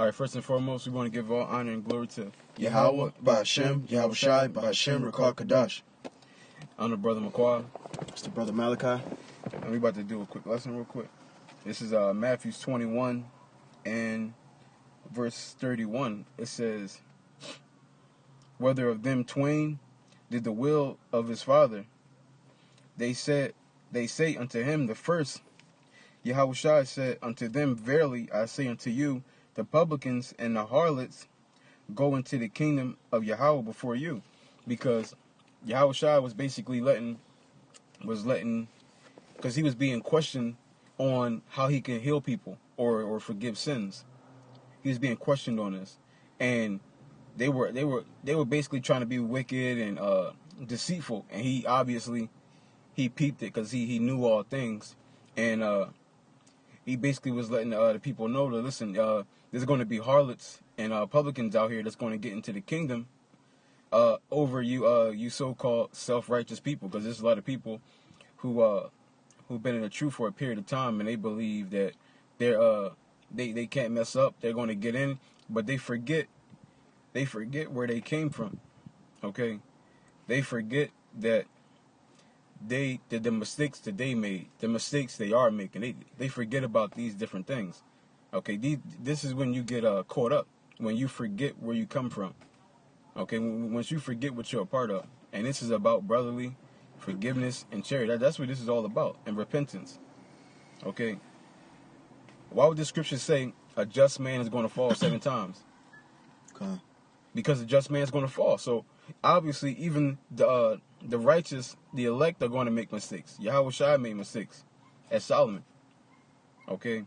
All right, first and foremost, we want to give all honor and glory to Yahweh, Ba'Hashem, Yahweh Shai, Ba'Hashem, Rakar Kadash. I'm the brother McQuad. It's the brother Malachi. And we about to do a quick lesson real quick. This is Matthew 21 and verse 31. It says, whether of them twain did the will of his father, they say unto him the first. Yahweh Shai said unto them, verily I say unto you, the publicans and the harlots go into the kingdom of Yahweh before you. Because Yahweh Shai was basically because he was being questioned on how he can heal people or forgive sins. He was being questioned on this. And they were basically trying to be wicked and deceitful. And he peeped it because he knew all things. And he basically was letting the people know that, listen, there's going to be harlots and publicans out here that's going to get into the kingdom over you so-called self-righteous people. Because there's a lot of people who've been in the truth for a period of time, and they believe that they can't mess up. They're going to get in, but they forget where they came from. Okay, they forget that the mistakes that they made, the mistakes they are making, they forget about these different things. Okay, this is when you get caught up, when you forget where you come from. Okay, once you forget what you're a part of. And this is about brotherly forgiveness and charity. That's what this is all about, and repentance. Okay, why would the scripture say a just man is going to fall 7 times? Okay. Because a just man is going to fall. So obviously, even the righteous, the elect, are going to make mistakes. Yahweh Shai made mistakes as Solomon. Okay,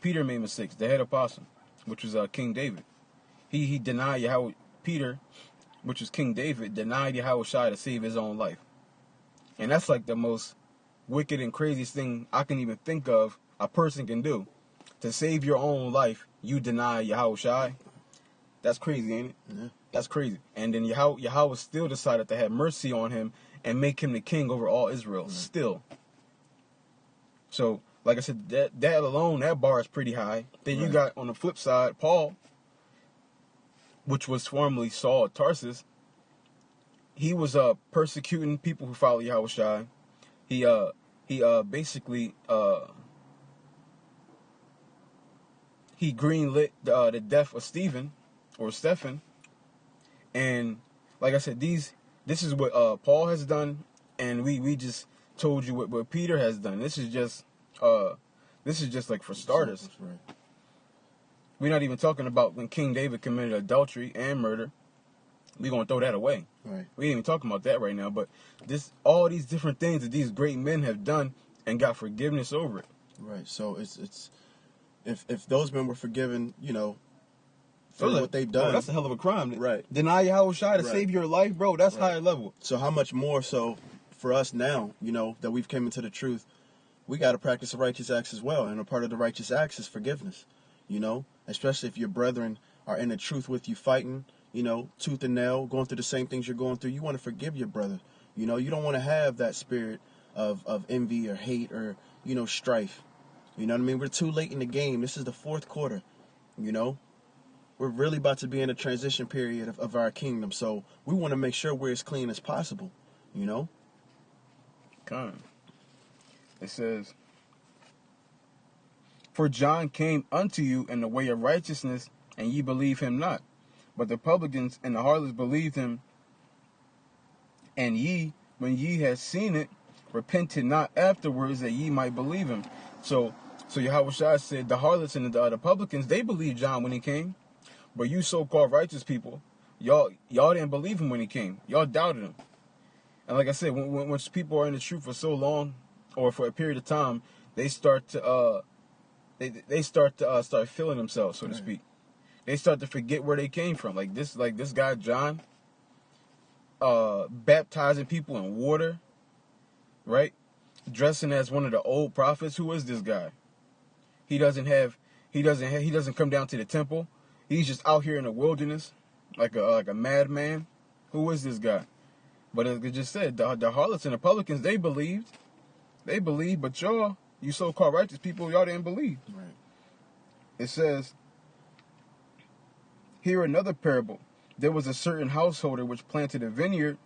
Peter made mistakes. The head apostle, which was King David, he denied Yahweh. Peter, which was King David, denied Yahweh Shai to save his own life. And that's like the most wicked and craziest thing I can even think of a person can do. To save your own life, you deny Yahweh Shai. That's crazy, ain't it? Yeah. That's crazy. And then Yahweh still decided to have mercy on him and make him the king over all Israel. Still. So, like I said, that alone, that bar is pretty high. Then you got, on the flip side, Paul, which was formerly Saul of Tarsus. He was persecuting people who follow Yahweh Shai. He basically he greenlit the death of Stephen. And like I said, this is what Paul has done, and we just told you what Peter has done. This is just like for starters. Right. We're not even talking about when King David committed adultery and murder. We're going to throw that away. Right. We ain't even talking about that right now. But all these different things that these great men have done and got forgiveness over it. Right. So it's if those men were forgiven, for what they've done. Bro, that's a hell of a crime. Right. Deny Yahweh Shai to save your life, bro. That's higher level. So how much more so for us now, that we've come into the truth, we got to practice the righteous acts as well. And a part of the righteous acts is forgiveness, especially if your brethren are in the truth with you fighting, tooth and nail, going through the same things you're going through. You want to forgive your brother. You don't want to have that spirit of envy or hate or, strife. You know what I mean? We're too late in the game. This is the 4th quarter, We're really about to be in a transition period of our kingdom. So we want to make sure we're as clean as possible, Come. It says, for John came unto you in the way of righteousness, and ye believe him not. But the publicans and the harlots believed him. And ye, when ye had seen it, repented not afterwards that ye might believe him. So Yahweh Shai said the harlots and the publicans, they believed John when he came. But you so-called righteous people, y'all didn't believe him when he came. Y'all doubted him. And like I said, when people are in the truth for so long, or for a period of time, they start to start feeling themselves, so to speak. They start to forget where they came from. Like this guy John, baptizing people in water, right? Dressing as one of the old prophets. Who is this guy? He doesn't come down to the temple. He's just out here in the wilderness, like a madman. Who is this guy? But as I just said, the harlots and the publicans, they believed, but y'all, you so-called righteous people, y'all didn't believe. Right. It says, Hear another parable. There was a certain householder which planted a vineyard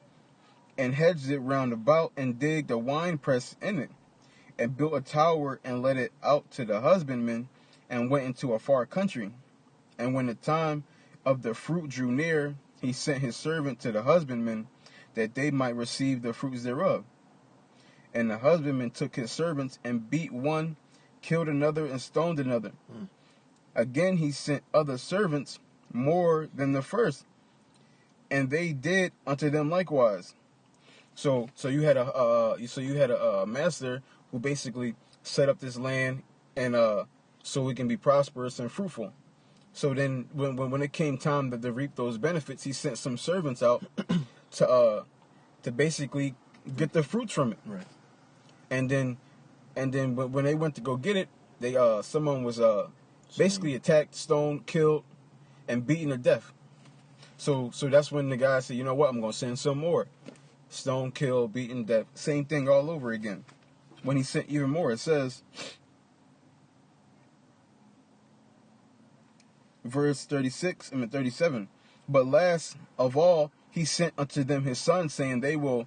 and hedged it round about and digged a winepress in it and built a tower and let it out to the husbandmen and went into a far country. And when the time of the fruit drew near, he sent his servant to the husbandmen that they might receive the fruits thereof. And the husbandman took his servants and beat one, killed another, and stoned another. Again he sent other servants more than the first, and they did unto them likewise. So you had a master who basically set up this land and so it can be prosperous and fruitful. So then when it came time to reap those benefits, he sent some servants out to basically get the fruits from it. Right. And then when they went to go get it, they someone was basically attacked, stoned, killed, and beaten to death. So that's when the guy said, you know what, I'm gonna send some more. Stone, killed, beaten, death. Same thing all over again. When he sent even more, it says, verse 37. But last of all, he sent unto them his son, saying, They will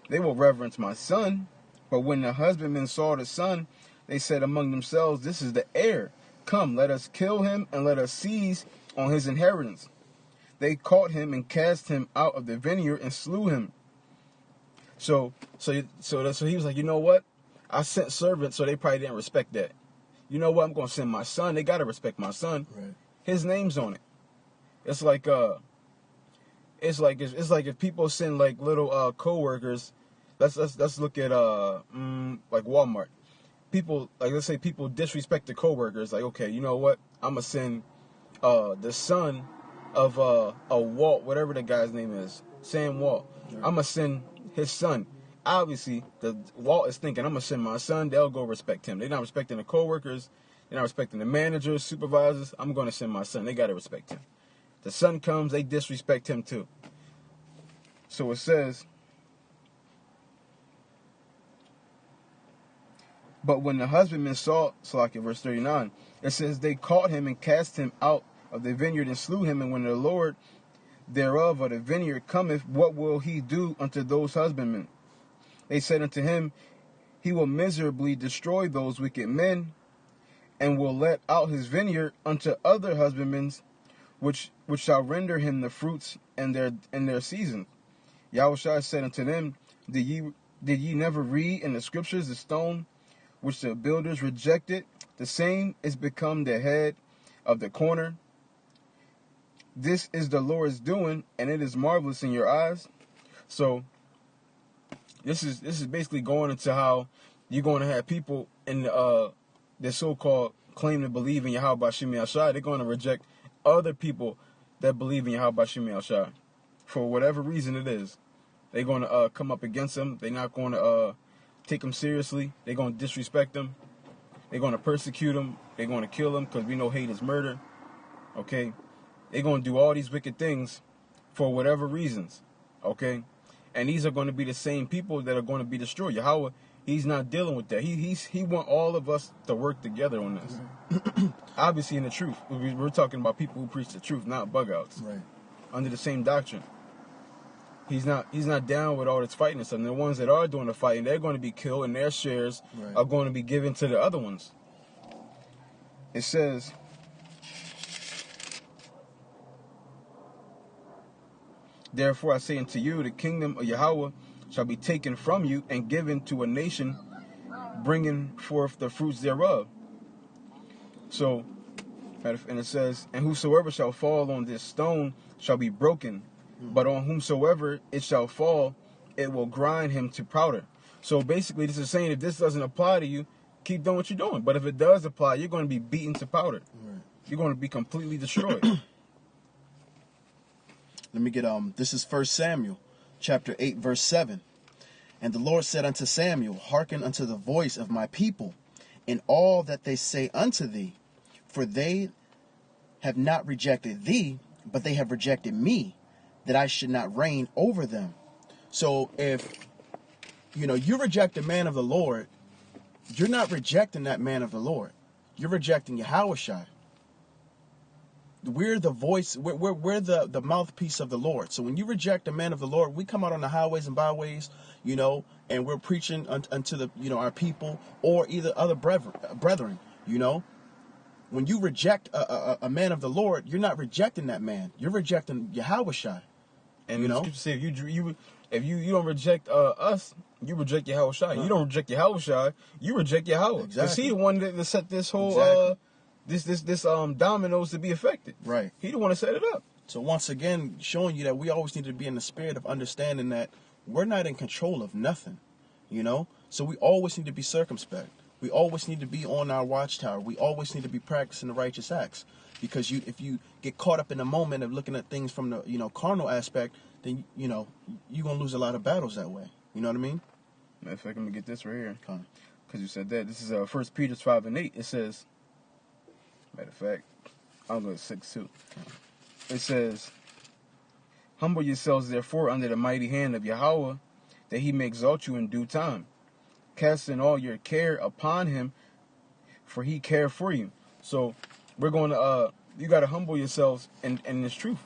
reverence my son. But when the husbandmen saw the son, they said among themselves, This is the heir. Come, let us kill him, and let us seize on his inheritance. They caught him and cast him out of the vineyard and slew him. So he was like, you know what? I sent servants, so they probably didn't respect that. You know what? I'm gonna send my son. They gotta respect my son. Right. His name's on it. It's like if people send like little co-workers. Let's look at like Walmart. People, like, let's say people disrespect the co-workers. Like, okay, you know what? I'm gonna send the son of a Walt, whatever the guy's name is, Sam Walt. Right. I'm gonna send his son. Obviously, the Walt is thinking, I'm gonna send my son. They'll go respect him. They're not respecting the co-workers. They're not respecting the managers, supervisors. I'm gonna send my son. They gotta respect him. The son comes, they disrespect him too. So it says, but when the husbandmen saw, verse 39, it says, they caught him and cast him out of the vineyard and slew him. And when the Lord thereof of the vineyard cometh, what will he do unto those husbandmen? They said unto him, He will miserably destroy those wicked men, and will let out his vineyard unto other husbandmen, which shall render him the fruits in their season. Yahushua said unto them, Did ye never read in the scriptures the stone which the builders rejected? The same is become the head of the corner. This is the Lord's doing, and it is marvelous in your eyes. So this is basically going into how you're going to have people in the so-called claim to believe in Yahweh Bashim Yahshua. They're going to reject other people that believe in Yahweh Bashim Yahshua for whatever reason it is. They're going to come up against them. They're not going to take them seriously. They're going to disrespect them. They're going to persecute them. They're going to kill them because we know hate is murder. Okay? They're going to do all these wicked things for whatever reasons. Okay? And these are going to be the same people that are going to be destroyed. Yahweh, he's not dealing with that. He want all of us to work together on this. Obviously in the truth. We're talking about people who preach the truth, not bug outs. Right. Under the same doctrine. He's not down with all this fighting and stuff. And the ones that are doing the fighting, they're going to be killed, and their shares are going to be given to the other ones. It says, Therefore I say unto you, the kingdom of Yahweh shall be taken from you and given to a nation, bringing forth the fruits thereof. So, and it says, And whosoever shall fall on this stone shall be broken, but on whomsoever it shall fall, it will grind him to powder. So basically, this is saying if this doesn't apply to you, keep doing what you're doing. But if it does apply, you're going to be beaten to powder. Right. You're going to be completely destroyed. Let me get, this is 1 Samuel, chapter 8, verse 7. And the Lord said unto Samuel, Hearken unto the voice of my people, in all that they say unto thee, for they have not rejected thee, but they have rejected me, that I should not reign over them. So if, you reject the man of the Lord, you're not rejecting that man of the Lord. You're rejecting Yahushua. we're the voice, we're the mouthpiece of the Lord. So when you reject a man of the Lord, we come out on the highways and byways, and we're preaching unto the, our people or either other brethren, When you reject a man of the Lord, you're not rejecting that man. You're rejecting Yahushua. And the scripture says if you don't reject us, you reject Yahushua. You don't reject Yahushua, you reject Yahweh. Exactly. Because he the one that set this whole this dominoes to be affected. Right. He the one that set it up. So once again, showing you that we always need to be in the spirit of understanding that we're not in control of nothing, So we always need to be circumspect. We always need to be on our watchtower. We always need to be practicing the righteous acts. Because if you get caught up in the moment of looking at things from the carnal aspect, then you're gonna lose a lot of battles that way. You know what I mean? Matter of fact, I'm gonna get this right here. Okay. Because you said that. This is 1 Peter 5:8. It says, matter of fact, I'll go to 6 too. It says, humble yourselves therefore under the mighty hand of Yahweh, that he may exalt you in due time, casting all your care upon him, for he cared for you. So we're going to you got to humble yourselves in this truth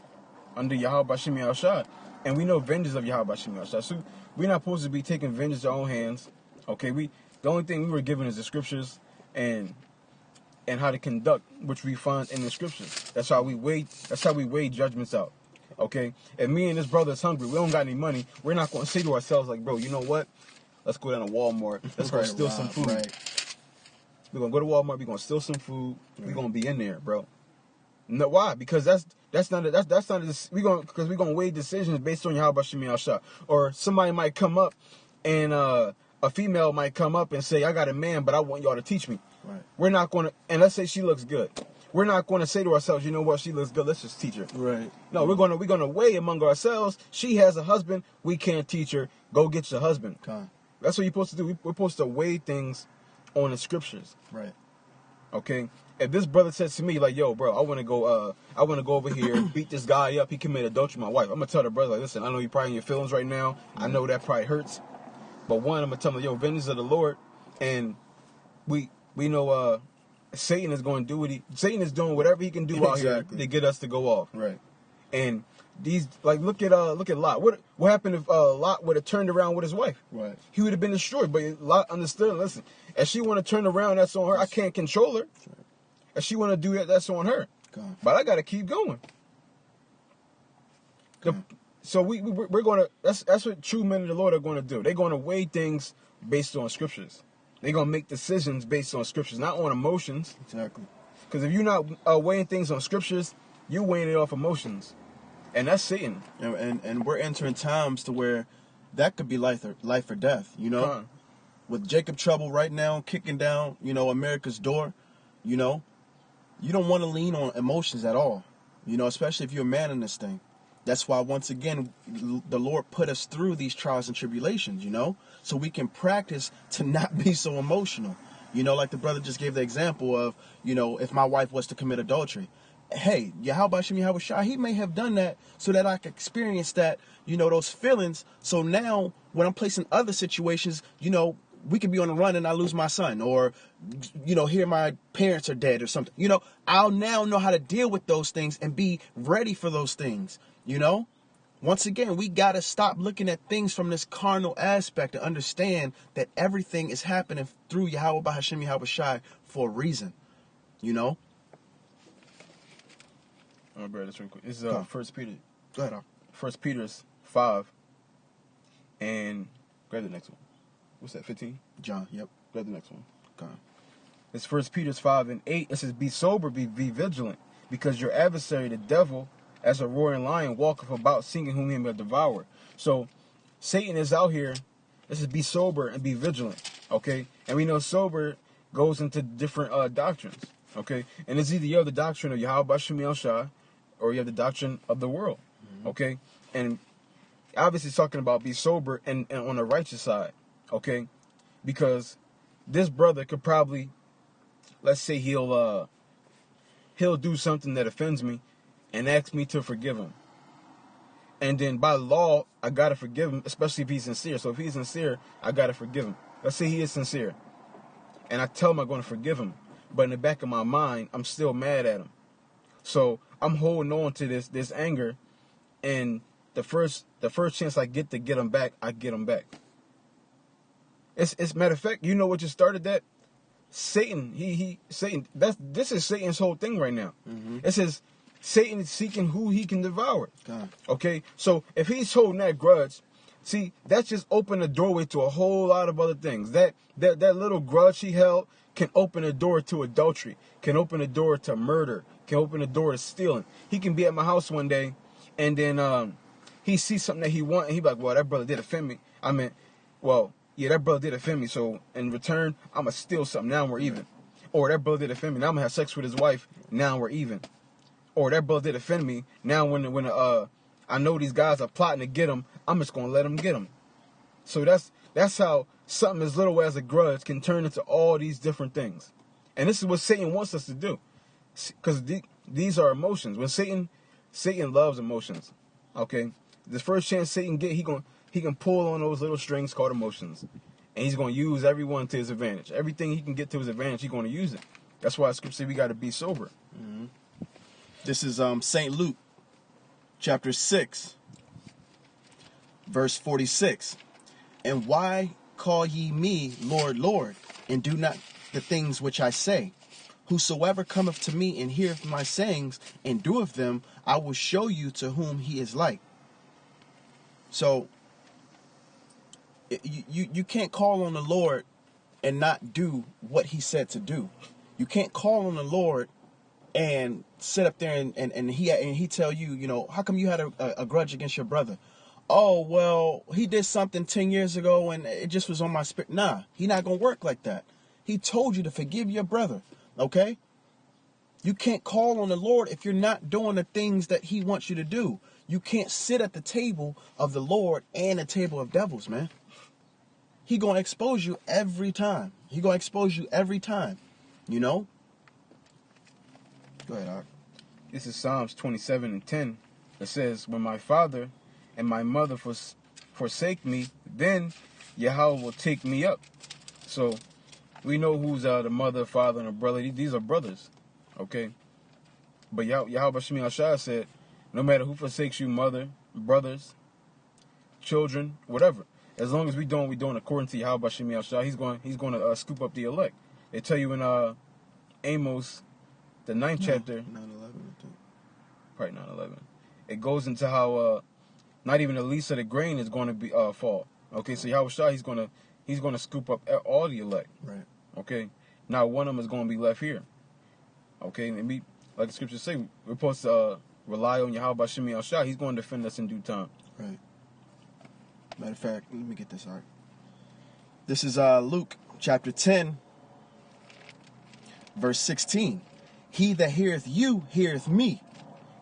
under Yahweh Bashim Yahushua. And we know vengeance of Yahweh Bashim Yahushua. So we're not supposed to be taking vengeance in our own hands. Okay, the only thing we were given is the scriptures and how to conduct, which we find in the scriptures. That's how we weigh judgments out. Okay, if me and this brother is hungry, we don't got any money, we're not going to say to ourselves like, bro, you know what? Let's go down to Walmart. Let's go steal some food. Right. We're gonna go to Walmart. We're gonna steal some food. Right. We're gonna be in there, bro. No, why? Because that's not we're gonna weigh decisions based on Yahweh Bashim Yahushua. Or somebody might come up and a female might come up and say, I got a man, but I want y'all to teach me. Right. We're not gonna, and let's say she looks good. We're not gonna say to ourselves, you know what, she looks good, let's just teach her. Right. No, we're gonna weigh among ourselves. She has a husband, we can't teach her. Go get your husband. Okay. That's what you're supposed to do. We're supposed to weigh things on the scriptures. Right. Okay. If this brother says to me like, "Yo, bro, I want to go over here, beat this guy up. He committed adultery with my wife." I'm gonna tell the brother like, "Listen, I know you're probably in your feelings right now. I know that probably hurts, but one, I'm gonna tell him, yo, vengeance of the Lord, and we know Satan is going to do Satan is doing whatever he can do out here to get us to go off. Right. And these, like, look at Lot. What happened if Lot would have turned around with his wife? Right. He would have been destroyed. But Lot understood. Listen, if she want to turn around, that's on her. I can't control her. Right. If she want to do that, that's on her. God. But I got to keep going. So we're going to. That's what true men of the Lord are going to do. They're going to weigh things based on scriptures. They're going to make decisions based on scriptures, not on emotions. Exactly. Because if you're not weighing things on scriptures, you're weighing it off emotions. And that's Satan. And we're entering times to where that could be life or death, With Jacob Trouble right now kicking down, America's door, you don't want to lean on emotions at all, especially if you're a man in this thing. That's why, once again, the Lord put us through these trials and tribulations, so we can practice to not be so emotional. Like the brother just gave the example of, if my wife was to commit adultery. Hey, Yahweh Shem Yahweh Shai, he may have done that so that I could experience that, those feelings. So now when I'm placed in other situations, we could be on the run and I lose my son, or, hear my parents are dead or something. I'll now know how to deal with those things and be ready for those things, Once again, we got to stop looking at things from this carnal aspect and understand that everything is happening through Yahweh Bahashem Yahweh Shai for a reason, I'll grab this real quick. This is 1 Peter. Go ahead, 1 Peter 5. And grab the next one. What's that, 15? John, yep. Grab the next one. Okay. It's 1 Peter 5:8. It says, be sober, be vigilant, because your adversary, the devil, as a roaring lion, walketh about seeking whom he may devour. So Satan is out here. It says, be sober and be vigilant. Okay? And we know sober goes into different doctrines. Okay? And it's either you have the doctrine of Yahweh Bashim Yahushua, or you have the doctrine of the world. Mm-hmm. Okay? And obviously it's talking about be sober and on the righteous side. Okay? Because this brother could probably, let's say he'll do something that offends me and ask me to forgive him. And then by law, I got to forgive him, especially if he's sincere. So if he's sincere, I got to forgive him. Let's say he is sincere. And I tell him I'm going to forgive him. But in the back of my mind, I'm still mad at him. So I'm holding on to this anger, and the first chance I get to get them back, I get them back. It's matter of fact, you know what just started that? Satan. Satan. This is Satan's whole thing right now. Mm-hmm. It says Satan is seeking who he can devour. God. Okay, so if he's holding that grudge, see, that's just open the doorway to a whole lot of other things. That little grudge he held can open a door to adultery, can open a door to murder, can open a door to stealing. He can be at my house one day, and then he sees something that he wants, and he be like, well, that brother did offend me. I mean, well, yeah, that brother did offend me, so in return, I'm going to steal something. Now we're even. Or that brother did offend me. Now I'm going to have sex with his wife. Now we're even. Or that brother did offend me. Now when I know these guys are plotting to get him, I'm just going to let them get him. So that's how something as little as a grudge can turn into all these different things. And this is what Satan wants us to do. Because these are emotions. When Satan loves emotions. Okay? The first chance Satan get, he can pull on those little strings called emotions. And he's going to use everyone to his advantage. Everything he can get to his advantage, he's going to use it. That's why Scripture says we got to be sober. Mm-hmm. This is St. Luke, chapter 6, verse 46. And why call ye me Lord, Lord, and do not the things which I say? Whosoever cometh to me and heareth my sayings and doeth them, I will show you to whom he is like. So, you can't call on the Lord and not do what he said to do. You can't call on the Lord and sit up there and he tell you, you know, how come you had a grudge against your brother? Oh, well, he did something 10 years ago and it just was on my spirit. Nah, he not going to work like that. He told you to forgive your brother, okay? You can't call on the Lord if you're not doing the things that he wants you to do. You can't sit at the table of the Lord and the table of devils, man. He going to expose you every time. He going to expose you every time, you know? Go ahead, Art. This is Psalms 27:10. It says, when my father and my mother forsake me, then Yahweh will take me up. So we know who's the mother, father, and a brother. These are brothers, okay? But Yahweh Bashmi Ashai said, no matter who forsakes you, mother, brothers, children, whatever, as long as we doing according to Yahweh Bashmi Ashai, he's going to scoop up the elect. They tell you in Amos, the 9th chapter, 9/11, I think. Probably 9/11. It goes into how not even the least of the grain is going to be fall. Okay, so Yahweh Shai, he's gonna scoop up all the elect. Right. Okay, now one of them is going to be left here. Okay, and we, like the scriptures say, we're supposed to rely on Yahweh Shemi Al Shai. He's going to defend us in due time. Right. Matter of fact, let me get this out. This is Luke chapter 10, verse 16. He that heareth you heareth me,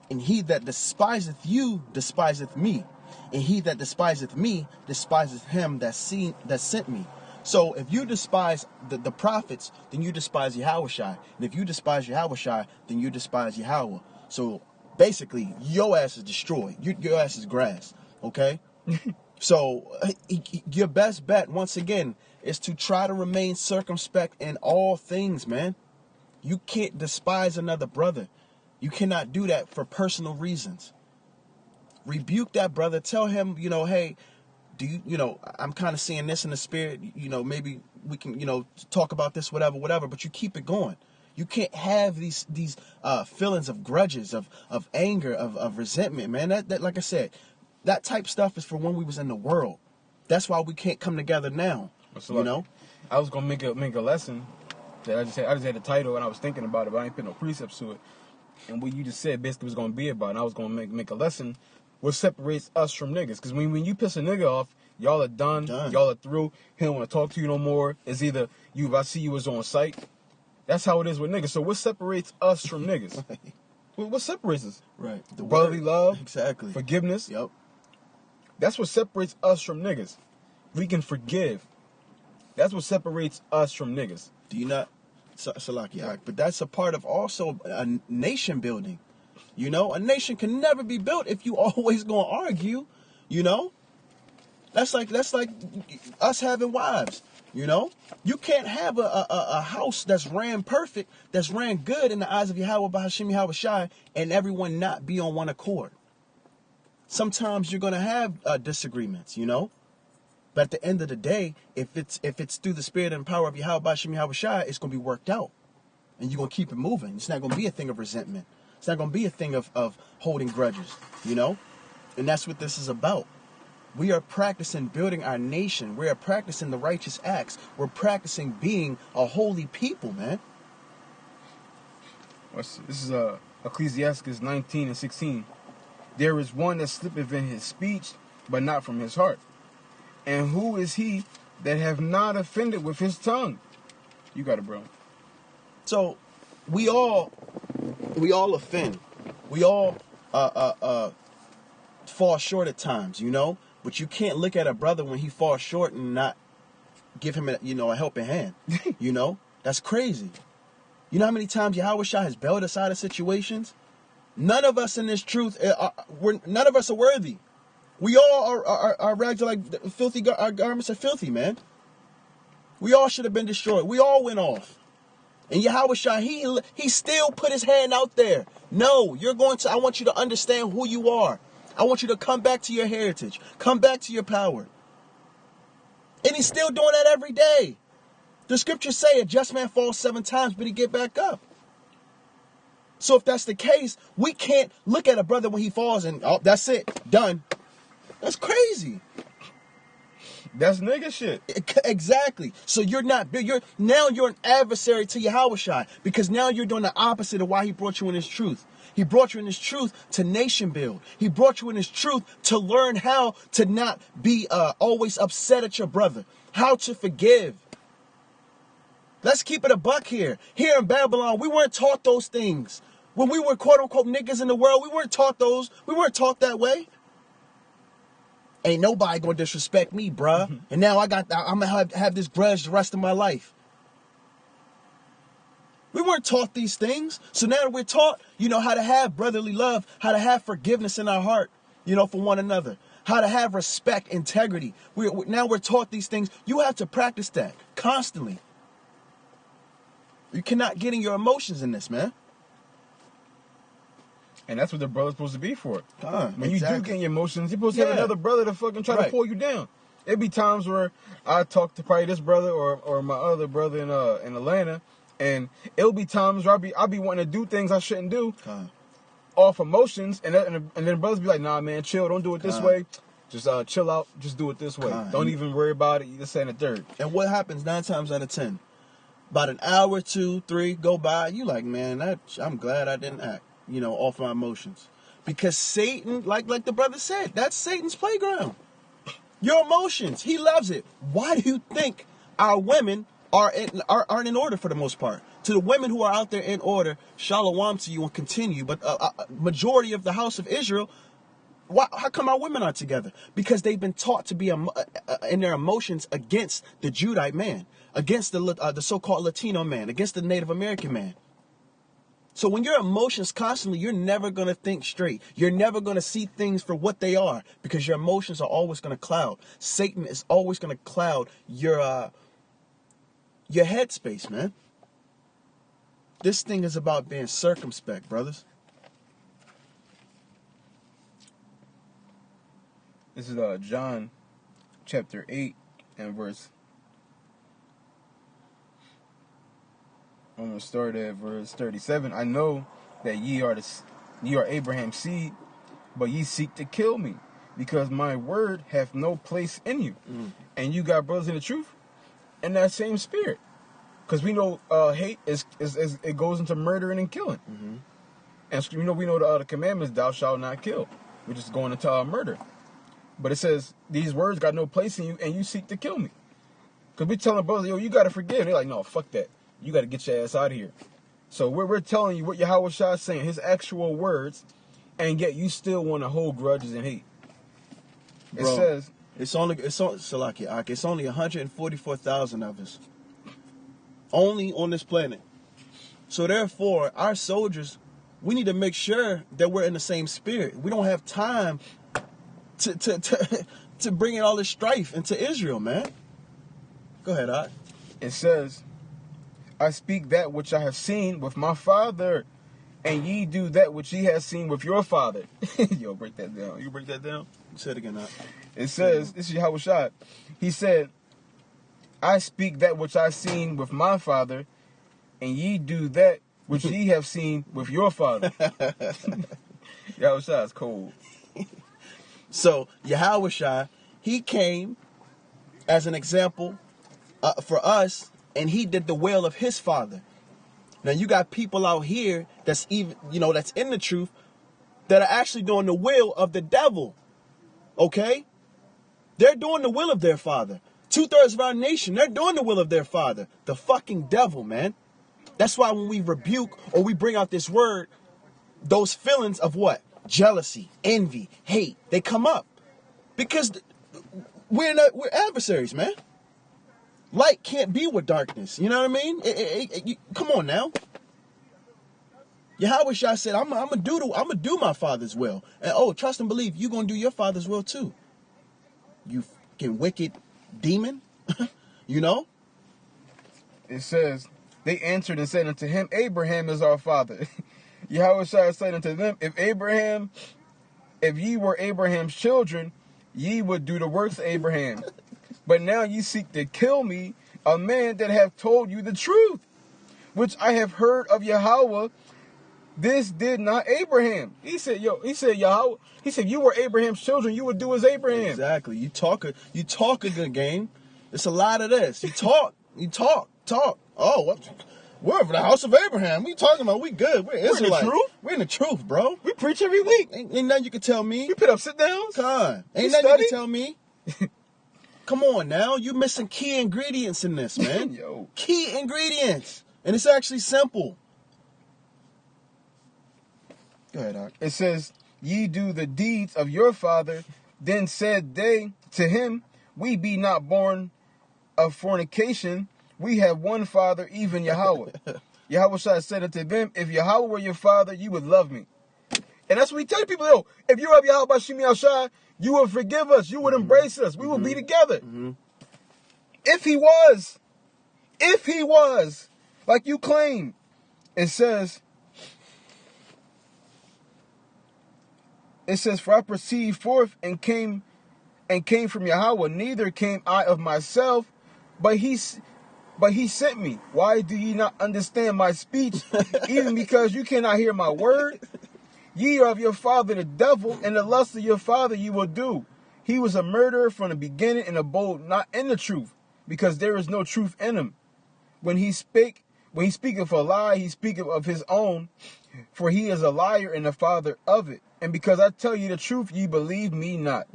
and he that despiseth you despiseth me, and he that despiseth me despiseth him that sent me. So if you despise the prophets, then you despise Yahushua. And if you despise Yahushua, then you despise Yahweh. So basically, your ass is destroyed. Your ass is grass. Okay? So your best bet, once again, is to try to remain circumspect in all things, man. You can't despise another brother. You cannot do that for personal reasons. Rebuke that brother. Tell him, hey, I'm kind of seeing this in the spirit. Maybe we can, talk about this, whatever. But you keep it going. You can't have these feelings of grudges, of anger, of resentment, man. That, like I said, that type stuff is for when we was in the world. That's why we can't come together now. So I was gonna make a lesson that I just had the title and I was thinking about it, but I ain't put no precepts to it. And what you just said basically was gonna be about, and I was gonna make a lesson. What separates us from niggas? Because when you piss a nigga off, y'all are done. Y'all are through. He don't want to talk to you no more. It's either if I see you as on sight. That's how it is with niggas. So what separates us from niggas? What separates us? Right. The brotherly love. Exactly. Forgiveness. Yep. That's what separates us from niggas. We can forgive. That's what separates us from niggas. Do you not? Salaki, but that's a part of also a nation building. A nation can never be built if you always gonna argue. That's like us having wives. You know, you can't have a house that's ran perfect, that's ran good in the eyes of Yahweh, Bahashim Yahweh Shai, and everyone not be on one accord. Sometimes you're gonna have disagreements, you know. But at the end of the day, if it's through the spirit and power of Yahweh, Bahashim Yahweh Shai, it's gonna be worked out, and you're gonna keep it moving. It's not gonna be a thing of resentment. It's not gonna be a thing of holding grudges, you know. And that's what this is about. We are practicing building our nation. We are practicing the righteous acts. We're practicing being a holy people, man. This is Ecclesiastes 19:16. There is one that slippeth in his speech, but not from his heart. And who is he that have not offended with his tongue? You got it, bro. So we all offend. We all fall short at times, you know. But you can't look at a brother when he falls short and not give him a helping hand. You know, that's crazy. You know how many times Yahweh Shai has bailed us out of situations? None of us in this truth, none of us are worthy. We all our rags are like filthy. Our garments are filthy, man. We all should have been destroyed. We all went off. And Yahweh Shai, he still put his hand out there. No, I want you to understand who you are. I want you to come back to your heritage. Come back to your power. And he's still doing that every day. The scriptures say a just man falls 7 times, but he get back up. So if that's the case, we can't look at a brother when he falls and, oh, that's it, done. That's crazy. That's nigga shit. Exactly. So you're an adversary to Yahweh Shai, because now you're doing the opposite of why he brought you in his truth. He brought you in his truth to nation build. He brought you in his truth to learn how to not be always upset at your brother. How to forgive. Let's keep it a buck here. Here in Babylon, we weren't taught those things. When we were quote unquote niggas in the world, we weren't taught those. We weren't taught that way. Ain't nobody gonna disrespect me, bruh. Mm-hmm. And now I'm gonna have this grudge the rest of my life. We weren't taught these things. So now that we're taught, how to have brotherly love, how to have forgiveness in our heart, for one another, how to have respect, integrity. Now we're taught these things. You have to practice that constantly. You cannot get in your emotions in this, man. And that's what the brother's supposed to be for. When exactly. You do get in your emotions, you're supposed to have another brother to fucking try to pull you down. It'd be times where I talk to probably this brother or my other brother in Atlanta, and it'll be times where I'll be wanting to do things I shouldn't do off emotions, and then brothers be like, nah, man, chill, don't do it this way. Just chill out, just do it this way. Don't even worry about it. You just say in a third. And what happens 9 times out of 10? About an hour, 2, 3 go by, you like, man, I'm glad I didn't act, off my emotions. Because Satan, like the brother said, that's Satan's playground. Your emotions, he loves it. Why do you think our women aren't in order for the most part? To the women who are out there in order, shalom to you and continue. But majority of the house of Israel, how come our women aren't together? Because they've been taught to be in their emotions against the Judite man, against the so-called Latino man, against the Native American man. So when your emotions constantly, you're never going to think straight. You're never going to see things for what they are, because your emotions are always going to cloud. Satan is always going to cloud your headspace, man. This thing is about being circumspect, brothers. This is John chapter 8 and verse. I'm going to start at verse 37. I know that ye are Abraham's seed, but ye seek to kill me, because my word hath no place in you. And you got brothers in the truth and that same spirit. Because we know hate is it goes into murdering and killing. Mm-hmm. And we know the commandments, thou shalt not kill, which is going into murder. But it says, these words got no place in you, and you seek to kill me. Because we telling brothers, yo, you got to forgive. And they're like, no, fuck that. You got to get your ass out of here. So we're telling you what Yahweh Shai is saying, his actual words, and yet you still want to hold grudges and hate. It says, it's only 144,000 of us. Only on this planet. So therefore, our soldiers, we need to make sure that we're in the same spirit. We don't have time to bringing all this strife into Israel, man. Go ahead, Art. It says, I speak that which I have seen with my father, and ye do that which ye have seen with your father. Yo, break that down. You break that down? Say it again, Art. It says, this is Yahweh Shai. He said, I speak that which I seen with my father, and ye do that which ye have seen with your father. Yahweh Shai is cold. So, Yahweh Shai, he came as an example for us, and he did the will of his father. Now, you got people out here that's even, that's in the truth, that are actually doing the will of the devil. Okay? They're doing the will of their father. 2/3 of our nation, they're doing the will of their father. The fucking devil, man. That's why when we rebuke or we bring out this word, those feelings of what? Jealousy, envy, hate, they come up. Because we're adversaries, man. Light can't be with darkness. You know what I mean? Come on now. Yahweh Shai said, I'm gonna do my father's will. And trust and believe, you're gonna do your father's will too. You fucking wicked demon. It says, they answered and said unto him, Abraham is our father. Yahweh Shai said unto them, if ye were Abraham's children, ye would do the works of Abraham. But now ye seek to kill me, a man that have told you the truth, which I have heard of Yahweh. This did not Abraham. He said, Yahweh, he said, you were Abraham's children, you would do as Abraham. Exactly. You talk a good game. It's a lot of this. You talk. Oh, what? We're for the house of Abraham. What you talking about? We good. We're Israelites. We're in the truth? We're in the truth, bro. We preach every week. Ain't nothing you can tell me. We put up sit downs. God. Ain't nothing you can tell me. Come on now. You missing key ingredients in this, man. Yo. Key ingredients. And it's actually simple. Go ahead, Doc. It says, ye do the deeds of your father. Then said they to him, we be not born of fornication. We have one father, even Yahweh. Yahweh Shai said unto them, if Yahweh were your father, you would love me. And that's what we tell people, yo, if you have Yahweh Bashim Yahshai, you would forgive us. You would embrace us. We would be together. Mm-hmm. If he was, like you claim, it says, for I proceed forth and came from Yahweh, neither came I of myself, but he sent me. Why do ye not understand my speech, even because you cannot hear my word? Ye are of your father the devil, and the lust of your father ye will do. He was a murderer from the beginning, and abode not in the truth, because there is no truth in him. When he speaketh a lie, he speaketh of his own, for he is a liar and the father of it. And because I tell you the truth, ye believe me not.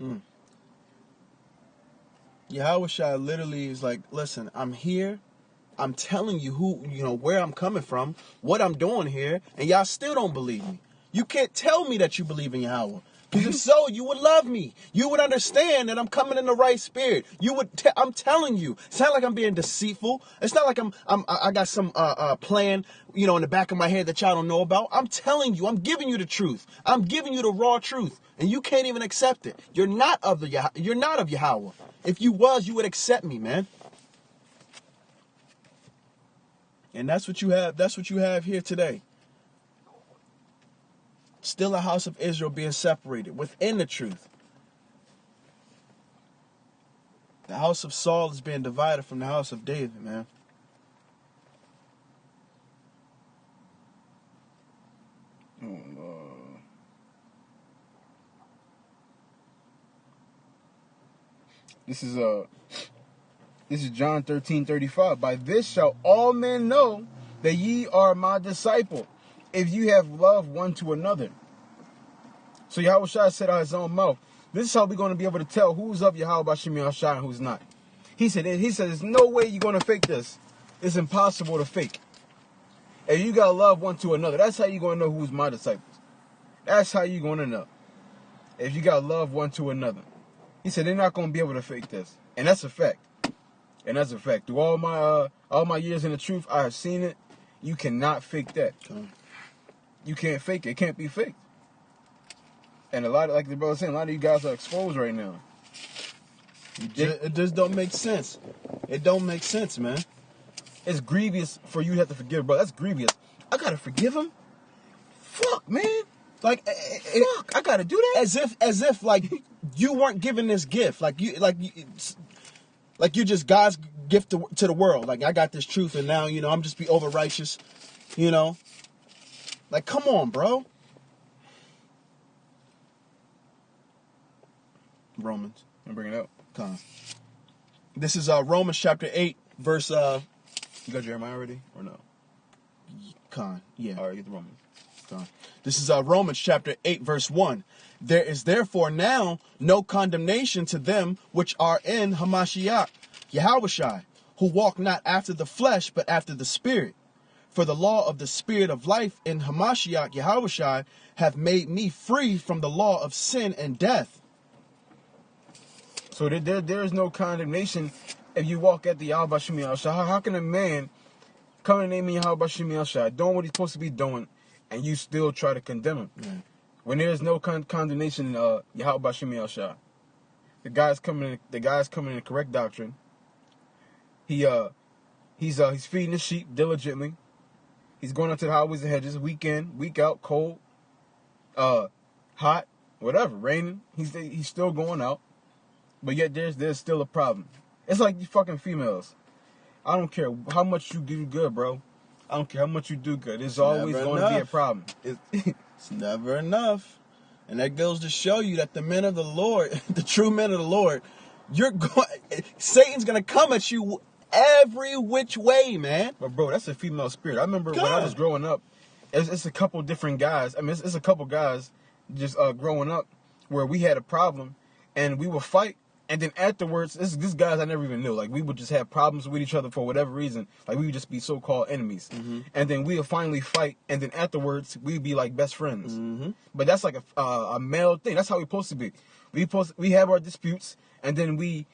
Yahweh Shai literally is like, listen, I'm here. I'm telling you where I'm coming from, what I'm doing here, and y'all still don't believe me. You can't tell me that you believe in Yahweh. Because if so, you would love me. You would understand that I'm coming in the right spirit. I'm telling you. It's not like I'm being deceitful. It's not like I got some plan, in the back of my head that y'all don't know about. I'm telling you. I'm giving you the truth. I'm giving you the raw truth, and you can't even accept it. You're not of Yahweh. If you was, you would accept me, man. And that's what you have. That's what you have here today. Still a house of Israel being separated within the truth. The house of Saul is being divided from the house of David, man. This is John 13:35. By this shall all men know that ye are my disciple, if you have love one to another. So Yahweh Shai said out his own mouth, this is how we're going to be able to tell who's of Yahweh Bashim Yahshai and who's not. He said, there's no way you're going to fake this. It's impossible to fake. If you got love one to another, that's how you're going to know who's my disciples. That's how you're going to know. If you got love one to another. He said, they're not going to be able to fake this. And that's a fact. Through all my years in the truth, I have seen it. You cannot fake that. You can't fake it. It can't be faked. And a lot of, like the brother was saying, a lot of you guys are exposed right now. It just don't make sense. It don't make sense, man. It's grievous for you to have to forgive, bro. That's grievous. I gotta forgive him? Fuck, man. Like, Fuck, I gotta do that? as if like you weren't given this gift, like you just God's gift to the world. Like, I got this truth, and now I'm just be over righteous, Like, come on, bro. Romans. I'm bringing it up. Come. This is Romans chapter 8, verse. You got Jeremiah already or no? Yeah. All right, get the Romans. This is Romans chapter 8, verse 1. There is therefore now no condemnation to them which are in Hamashiach, Yahushua, who walk not after the flesh, but after the Spirit. For the law of the Spirit of life in Hamashiach, Yahushua, have made me free from the law of sin and death. So there is no condemnation if you walk at the Yahweh Shemi Al-Shah. How can a man come and name Yahweh Shemi Al-Shah, doing what he's supposed to be doing, and you still try to condemn him? Yeah. When there is no condemnation in Yahweh Shemi Al-Shah. The guy's coming in the correct doctrine. He's feeding the sheep diligently. He's going out to the highways and hedges, week in, week out, cold, hot, whatever, raining. He's still going out. But yet there's still a problem. It's like you fucking females. I don't care how much you do good, bro. I don't care how much you do good. There's always going to be a problem. It's never enough. And that goes to show you that the men of the Lord, the true men of the Lord, Satan's going to come at you every which way, man. But bro, that's a female spirit. I remember when I was growing up, it's a couple different guys. I mean, it's a couple guys just growing up where we had a problem and we would fight. And then afterwards, this guys I never even knew. Like, we would just have problems with each other for whatever reason. Like, we would just be so-called enemies. Mm-hmm. And then we would finally fight. And then afterwards, we'd be like best friends. Mm-hmm. But that's like a male thing. That's how we're supposed to be. We have our disputes, and then we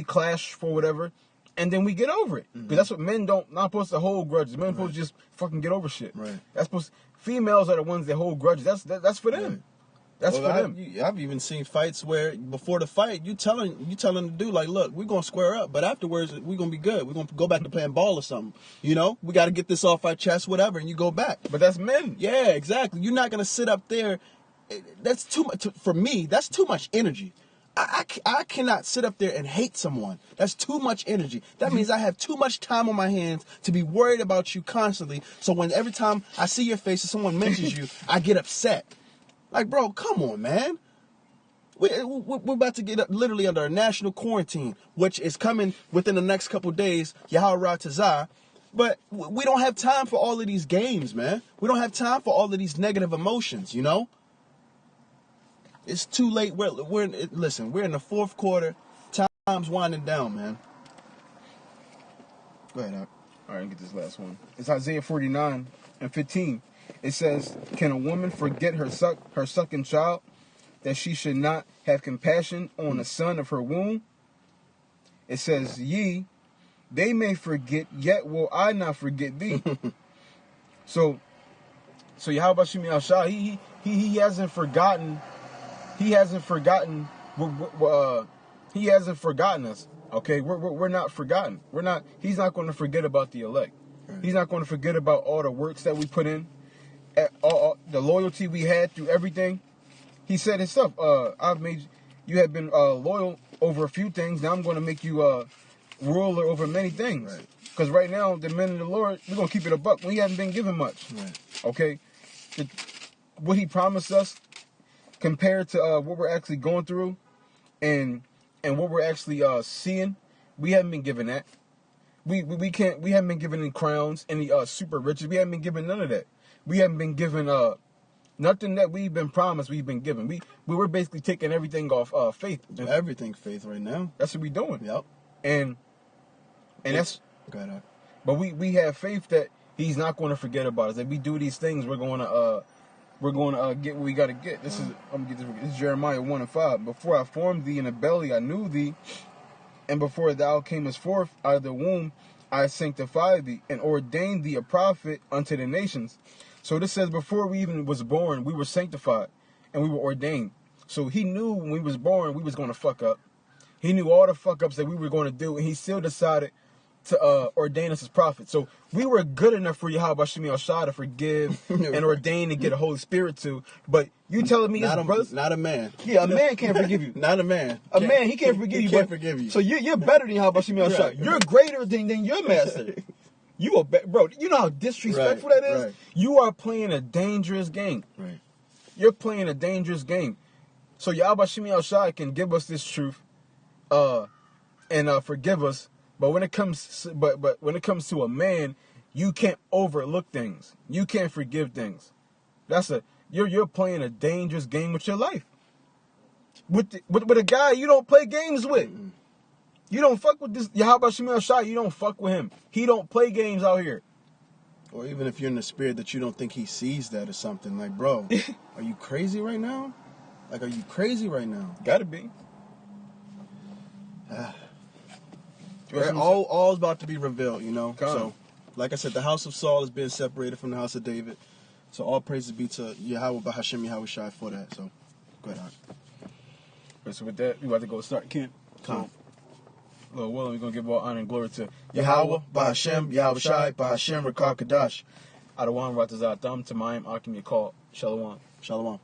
clash for whatever, and then we get over it. Because that's what men not supposed to hold grudges. Men supposed to just fucking get over shit. Right. Females are the ones that hold grudges. That's for them. Right. That's for them. I've even seen fights where before the fight, you telling the dude, like, look, we're gonna square up, but afterwards we're gonna be good. We're gonna go back to playing ball or something. We got to get this off our chest, whatever, and you go back. But that's men. Yeah, exactly. You're not gonna sit up there. That's too much for me. That's too much energy. I cannot sit up there and hate someone. That's too much energy. That means I have too much time on my hands to be worried about you constantly. So when every time I see your face or someone mentions you, I get upset. Like, bro, come on, man. We're about to get literally under a national quarantine, which is coming within the next couple days, Yahweh Tazah. But we don't have time for all of these games, man. We don't have time for all of these negative emotions, It's too late. We're in the fourth quarter. Time's winding down, man. Go ahead, Al. All right, get this last one. It's Isaiah 49:15. It says, "Can a woman forget her sucking child, that she should not have compassion on the son of her womb?" It says, "They may forget, yet will I not forget thee." So Yahweh Shemi Al-Shah, he hasn't forgotten. He hasn't forgotten. He hasn't forgotten us. Okay, we're not forgotten. He's not going to forget about the elect. Right. He's not going to forget about all the works that we put in. All the loyalty we had through everything. He said himself, you have been loyal over a few things. Now I'm going to make you ruler over many things. Because right now, the men of the Lord, we're going to keep it a buck. We haven't been given much. Right. Okay? What he promised us compared to what we're actually going through and what we're actually seeing, we haven't been given that. We haven't been given any crowns, any super riches. We haven't been given none of that. We haven't been given nothing that we've been promised. We've been given. We were basically taking everything off faith. Everything faith right now. That's what we're doing. Yep. And that's. Go ahead. But we have faith that he's not going to forget about us. If we do these things, we're going to get what we got to get. This is Jeremiah 1:5. "Before I formed thee in the belly, I knew thee, and before thou camest forth out of the womb, I sanctified thee and ordained thee a prophet unto the nations." So this says before we even was born, we were sanctified. and we were ordained. So he knew when we was born we was going to fuck up. He knew all the fuck ups that we were going to do, and he still decided to ordain us as prophets. So we were good enough for Yahweh Shemi Al-Shah to forgive and ordain and get the Holy Spirit to. But you telling me not his a, brothers? not a man. Yeah, a man can't forgive you. Not a man. A man, he can't forgive you. He can't forgive you. So you're better than Yahweh Shemi Al-Shah. Right. You're greater than your master. You are, bro. You know how disrespectful that is. Right. You are playing a dangerous game. Right. You're playing a dangerous game. So Yahweh Shemi Al-Shah can give us this truth, and forgive us. But when it comes, but when it comes to a man, you can't overlook things. You can't forgive things. You're playing a dangerous game with your life. With a guy you don't play games with. Mm-hmm. You don't fuck with this Yahweh Shemi Al-Shah. You don't fuck with him. He don't play games out here. Or even if you're in the spirit that you don't think he sees that or something. Like, bro, are you crazy right now? Like, are you crazy right now? Gotta be. All's about to be revealed, you know? Come. So, like I said, the house of Saul is being separated from the house of David. So all praises be to Yahweh Bahashem Yahweh Shai for that. So, go ahead, Art. So with that, we about to go start camp. Come. Lord willing, we're going to give all honor and glory to Yahweh Bahashem Yahweh Shai Bahashem Rakar Kadash. Adawan Ratazat Thumb to Mayim Akim Yakal. Shalom. Shalom.